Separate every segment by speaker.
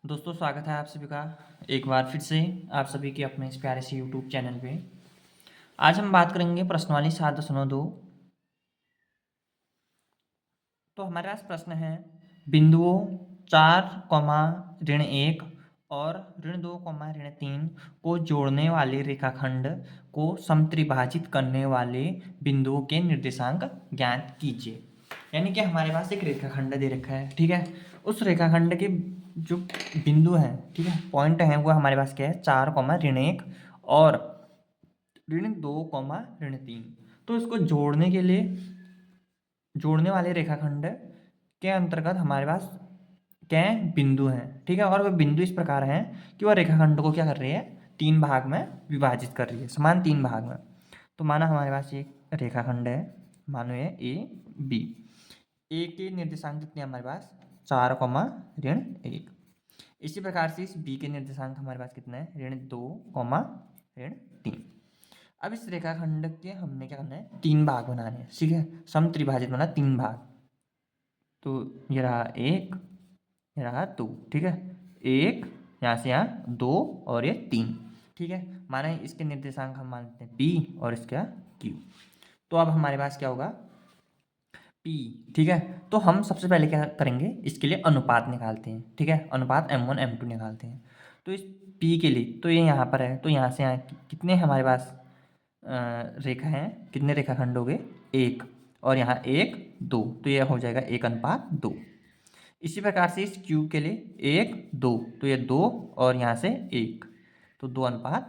Speaker 1: दोस्तों स्वागत है आप सभी का एक बार फिर से आप सभी के अपने इस प्यारे से यूट्यूब चैनल पे। आज हम बात करेंगे प्रश्नावली 7.2। तो हमारे पास प्रश्न है बिंदुओं 4, ऋण 1 और ऋण 2, ऋण 3 को जोड़ने वाले रेखाखंड को समत्रिभाजित करने वाले बिंदुओं के निर्देशांक ज्ञात कीजिए। यानी कि हमारे पास एक रेखाखंड दे रखा है, ठीक है। उस रेखाखंड के जो बिंदु हैं, ठीक है, पॉइंट हैं, वो हमारे पास क्या है 4, ऋण 1 और ऋण 2, ऋण 3। तो इसको जोड़ने के लिए जोड़ने वाले रेखाखंड के अंतर्गत हमारे पास क्या है बिंदु हैं, ठीक है। और वह बिंदु इस प्रकार हैं कि वह रेखाखंड को क्या कर रही है 3 भाग में विभाजित कर रही है, समान 3 भाग में। तो माना हमारे पास ये रेखाखंड है, मानो ये ए बी। ए के निर्देशांक कितने हमारे पास 4, ऋण 1। इसी प्रकार से इस बी के निर्देशांक हमारे पास कितने हैं ऋण 2, ऋण 3। अब इस रेखाखंड के हमने क्या करना है 3 भाग बनाने हैं, ठीक है। समत्रिभाजित बना 3 भाग। तो ये रहा 1, ये रहा 2, ठीक है। 1 यहाँ से यहाँ 2 और ये 3, ठीक है। माना इसके निर्देशांक हम मानते हैं P और इसका Q। तो अब हमारे पास क्या होगा P, ठीक है। तो हम सबसे पहले क्या करेंगे इसके लिए अनुपात निकालते हैं, ठीक है। अनुपात M1 M2 निकालते हैं। तो इस P के लिए तो ये यहाँ पर है, तो यहाँ से यहाँ कितने हमारे पास रेखा हैं, कितने रेखाखंड हो गए 1 और यहाँ 1 2, तो यह हो जाएगा 1:2। इसी प्रकार से इस क्यूब के लिए 1 2, तो ये 2 और यहाँ से 1, तो 2:1,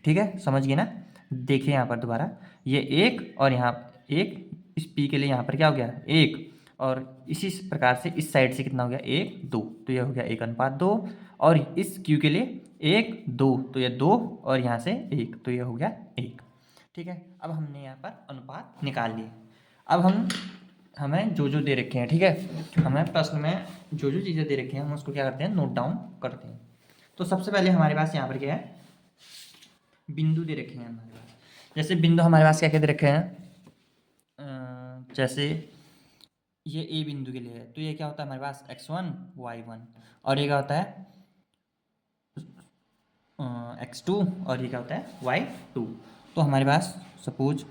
Speaker 1: ठीक है। समझ गए ना। देखिए यहाँ पर दोबारा ये 1 और यहाँ 1, इस पी के लिए यहाँ पर क्या हो गया 1, और इसी प्रकार से इस साइड से कितना हो गया 1 2, तो ये हो गया 1:2। और इस क्यू के लिए 1 2, तो ये 2 और यहाँ से 1, तो ये हो गया 1, ठीक है। अब हमने यहाँ पर अनुपात निकाल लिए। अब हमें जो दे रखे हैं, ठीक है, हमें प्रश्न में जो चीज़ें दे रखी हैं हम उसको क्या करते हैं नोट डाउन करते हैं। तो सबसे पहले हमारे पास यहाँ पर क्या है बिंदु दे रखे हैं हमारे पास। जैसे बिंदु हमारे पास क्या क्या दे रखे हैं, जैसे ये ए बिंदु के लिए है, तो ये क्या होता है हमारे पास x1 y1, और ये क्या होता है x2, और ये क्या होता है y2। तो हमारे पास सपोज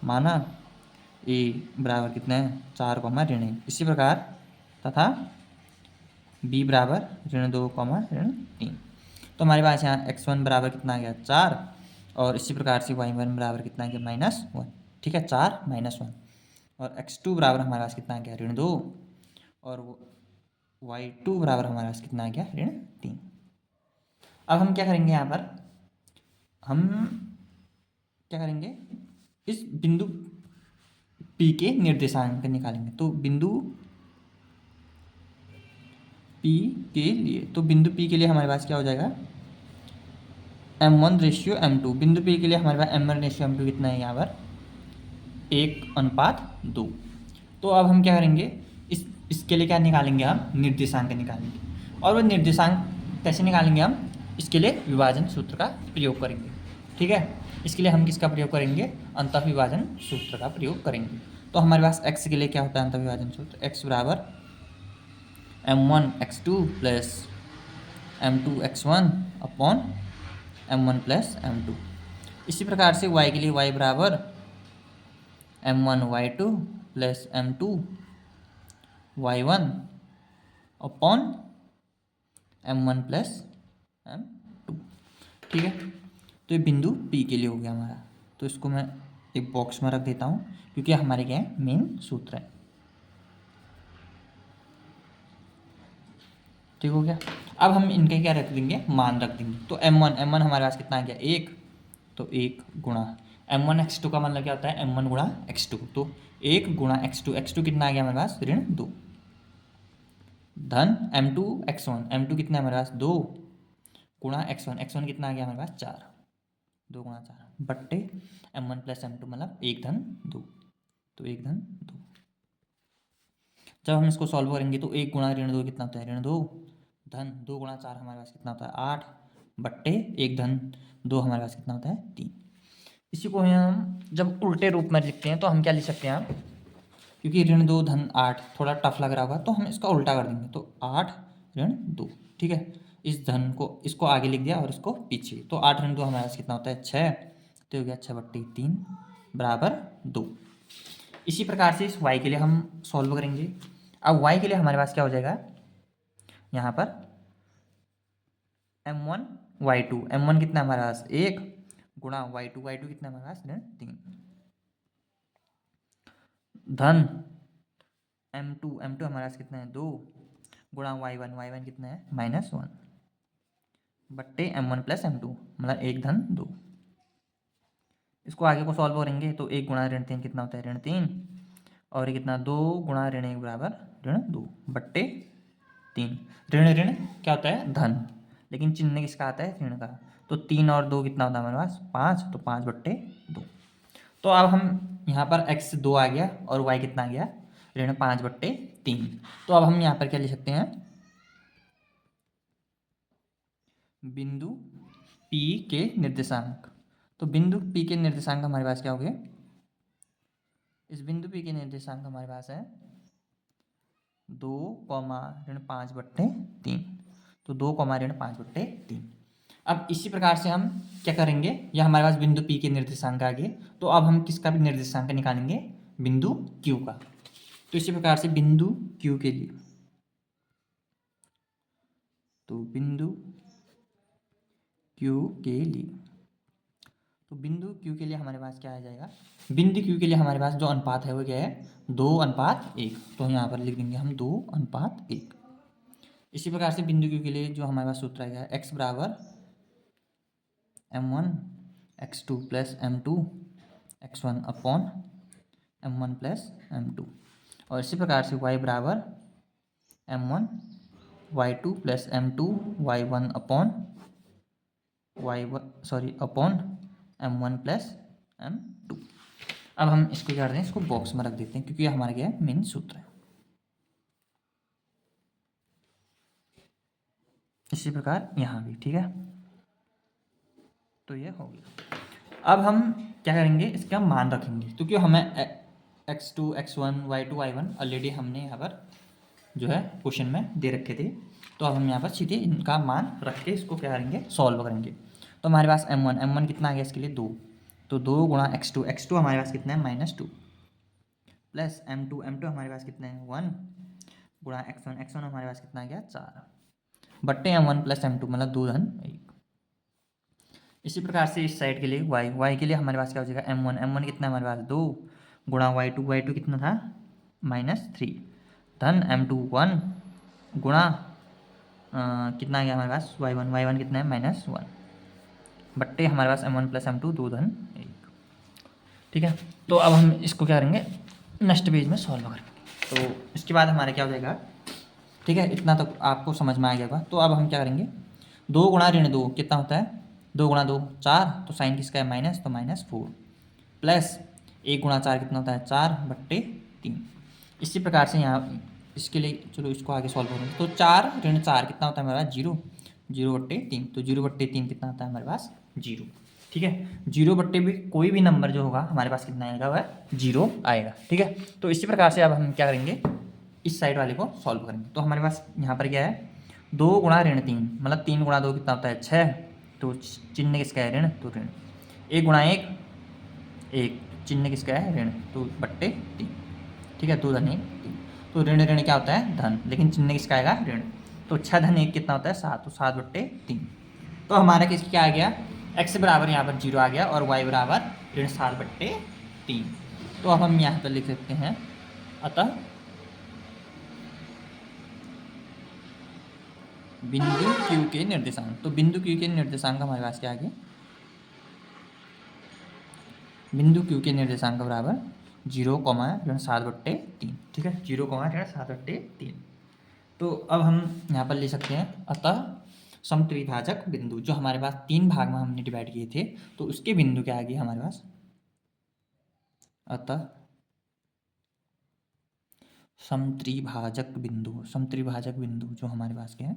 Speaker 1: माना ए बराबर कितना है 4, ऋण 1, इसी प्रकार तथा बी बराबर ऋण 2, ऋण 3। तो हमारे पास यहाँ x1 बराबर कितना आ गया 4, और इसी प्रकार से y1 बराबर कितना आ गया -1, ठीक है, 4 -1। और x2 बराबर हमारे पास कितना आ गया ऋण 2, और y2 बराबर हमारे पास कितना आ गया ऋण 3। अब हम क्या करेंगे यहाँ पर, हम क्या करेंगे इस बिंदु P के निर्देशांक निकालेंगे। तो बिंदु P के लिए, तो बिंदु P के लिए हमारे पास क्या हो जाएगा M1:M2। बिंदु P के लिए हमारे पास M1:M2 कितना है यहाँ पर 1:2। तो अब हम क्या करेंगे इसके लिए क्या निकालेंगे हम निर्देशांक निकालेंगे। और वो निर्देशांक कैसे निकालेंगे हम, इसके लिए विभाजन सूत्र का प्रयोग करेंगे, ठीक है। इसके लिए हम किसका प्रयोग करेंगे अंतःविभाजन सूत्र का प्रयोग करेंगे। तो हमारे पास x के लिए क्या होता है अंतःविभाजन सूत्र, x बराबर M1x2 plus M2x1 upon M1 plus M2। इसी प्रकार से y के लिए y बराबर M1y2 plus M2y1 upon M1 plus M2, ठीक है। तो ये बिंदु P के लिए हो गया हमारा। तो इसको मैं एक बॉक्स में रख देता हूँ क्योंकि हमारे क्या है मेन सूत्र है, ठीक हो गया। अब हम इनके क्या रख देंगे मान रख देंगे। तो M1 हमारे पास कितना आ गया 1, तो 1 गुणा M1x2 का मतलब क्या होता है M1 गुणा x2, तो 1 गुणा x2 कितना आ गया हमारे पास ऋण 2, धन M2 कितना है हमारे पास 2 गुणा x1 कितना आ गया हमारे पास 4, 2 गुणा 4 बट्टे M1 प्लस M2 मतलब 1 धन 2, तो 1 धन 2। जब हम इसको सॉल्व करेंगे तो 1 गुणा ऋण 2 कितना होता है ऋण 2, धन 2 गुणा 4 हमारे पास कितना होता है 8 बट्टे 1 धन 2 हमारे पास कितना होता है 3। इसी को हम जब उल्टे रूप में लिखते हैं तो हम क्या लिख सकते हैं क्योंकि ऋण 2 धन 8 थोड़ा टफ लग रहा होगा तो हम इसका उल्टा कर देंगे। तो 8 ऋण 2, ठीक है। इस धन को इसको आगे लिख दिया और इसको पीछे, तो 8 ऋण 2 हमारे पास कितना होता है 6, तो हो गया 6/3 बराबर 2। इसी प्रकार से इस y के लिए हम सॉल्व करेंगे। अब y के लिए हमारे पास क्या हो जाएगा, यहाँ पर m1 y2, m1 कितना है हमारे पास 1 गुणा y2, y2 कितना है हमारे पास ऋण 3 धन m2, m2 हमारे पास कितना है 2 गुणा y1, y1 कितना है -1 बट्टे m1 प्लस m2 मतलब 1 धन 2। इसको आगे को सॉल्व करेंगे तो 1 गुणा ऋण 3 कितना होता है ऋण 3 और ये कितना 2 गुणा ऋण 1 बराबर ऋण 2 बट्टे 3। ऋण ऋण क्या होता है धन, लेकिन चिन्ह किसका आता है ऋण का, तो 3 और 2 कितना होता है हमारे पास 5, तो 5/2। तो अब हम यहाँ पर x 2 आ गया और y कितना आ गया ऋण 5/3। तो अब हम यहाँ पर क्या लिख सकते हैं, बिंदु P के निर्देशांक। तो बिंदु P के निर्देशांक हमारे पास क्या हो गए, इस बिंदु P के निर्देशांक हमारे पास है 2, ऋण 5/3, तो 2, ऋण 5/3। अब इसी प्रकार से हम क्या करेंगे, यह हमारे पास बिंदु P के निर्देशांक आ गए, तो अब हम किसका भी निर्देशांक निकालेंगे, बिंदु Q का। तो इसी प्रकार से बिंदु Q के लिए, तो बिंदु Q के लिए, तो बिंदु Q के लिए हमारे पास क्या आ जाएगा, बिंदु Q के लिए हमारे पास जो अनुपात है वो क्या है 2:1, तो यहाँ पर लिख देंगे हम 2:1। इसी प्रकार से बिंदु Q के लिए जो हमारे पास सूत्र आएगा x बराबर m1 x2 plus m2 x1 upon m1 plus m2, और इसी प्रकार से y बराबर m1 y2 plus m2 y1 upon upon m1 plus m2। अब हम इसको क्या करते हैं, इसको बॉक्स में रख देते हैं क्योंकि हमारा क्या है मेन सूत्र है। इसी प्रकार यहाँ भी, ठीक है, तो ये हो गया। अब हम क्या करेंगे, इसका मान रखेंगे क्योंकि हमें x2 x1 y2 y1 already हमने यहाँ पर जो है क्वेश्चन में दे रखे थे, तो अब हम यहाँ पर सीधे इनका मान रख के इसको क्या करेंगे सॉल्व करेंगे। तो हमारे पास m1 कितना आ गया इसके लिए 2, तो 2 गुणा x2 हमारे पास कितना है -2 प्लस m2 हमारे पास कितना है 1 गुणा x1 हमारे पास कितना आ गया 4 बट्टे m1 प्लस m2 मतलब 2 धन 1। इसी प्रकार से इस साइड के लिए y के लिए हमारे पास क्या हो जाएगा m1 कितना है हमारे पास 2 गुणा y2 कितना था -3 धन m2 1 गुणा कितना आ गया हमारे पास y1 कितना है -1 बट्टे हमारे पास m1 प्लस m2 2 धन 1, ठीक है। तो अब हम इसको क्या करेंगे नेक्स्ट पेज में सॉल्व करेंगे। तो इसके बाद हमारा क्या हो जाएगा, ठीक है, इतना तो आपको समझ में आ गया होगा। तो अब हम क्या करेंगे 2 गुणा ऋण 2 कितना होता है 2 गुणा 2 4, तो साइन किसका है माइनस, तो -4 प्लस 1 गुणा 4 कितना होता है 4/3। इसी प्रकार से यहाँ इसके लिए चलो इसको आगे सॉल्व करेंगे। तो 4 ऋण 4 कितना होता है हमारे पास 0/3, तो 0/3 कितना होता है हमारे पास 0, ठीक है। 0 भी कोई भी नंबर जो होगा हमारे पास कितना आएगा वह 0 आएगा, ठीक है। तो इसी प्रकार से अब हम क्या करेंगे इस साइड वाले को सॉल्व करेंगे। तो हमारे पास यहाँ पर क्या है 2 गुणा ऋण 3 मतलब 3 गुणा 2 कितना होता है 6, तो चिन्ह किसका है ऋण, तो ऋण 1 गुणा 1 1 चिन्ह किसका है ऋण, तो बट्टे 3, ठीक है 2 धन 1 3, तो ऋण ऋण क्या होता है धन, लेकिन चिन्ह किसका आएगा ऋण, तो 6 धन 1 कितना होता है 7, तो 7/3। तो हमारा किस क्या आ गया x बराबर यहाँ पर 0 आ गया और y बराबर ऋण 7/3। तो अब हम यहाँ पर लिख सकते हैं अतः बिंदु Q के निर्देशांक। तो बिंदु Q के निर्देशांक हमारे पास क्या आ गया, बिंदु Q के निर्देशांक बराबर 0, ऋण 7/3, ठीक है 0, ऋण 7/3। तो अब हम यहाँ पर ले सकते हैं अतः समत्रिभाजक बिंदु, जो हमारे पास 3 भाग में हमने डिवाइड किए थे, तो उसके बिंदु क्या आ गए हमारे पास, अतः समत्रिभाजक बिंदु जो हमारे पास क्या है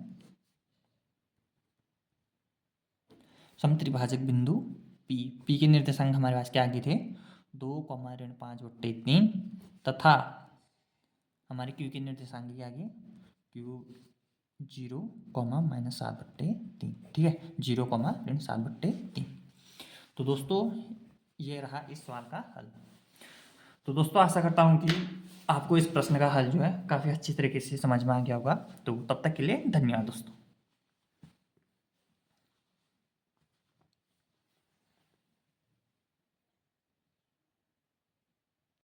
Speaker 1: समत्रिभाजक बिंदु P के निर्देशांक हमारे पास क्या आगे थे 2, ऋण 5/3 तथा हमारे Q के निर्देशांक के आगे Q 0, -7/3, ठीक है, 0, -7/3। तो दोस्तों ये रहा इस सवाल का हल। तो दोस्तों आशा करता हूँ कि आपको इस प्रश्न का हल जो है काफ़ी अच्छी तरीके से समझ में आ गया होगा। तो तब तक के लिए धन्यवाद दोस्तों।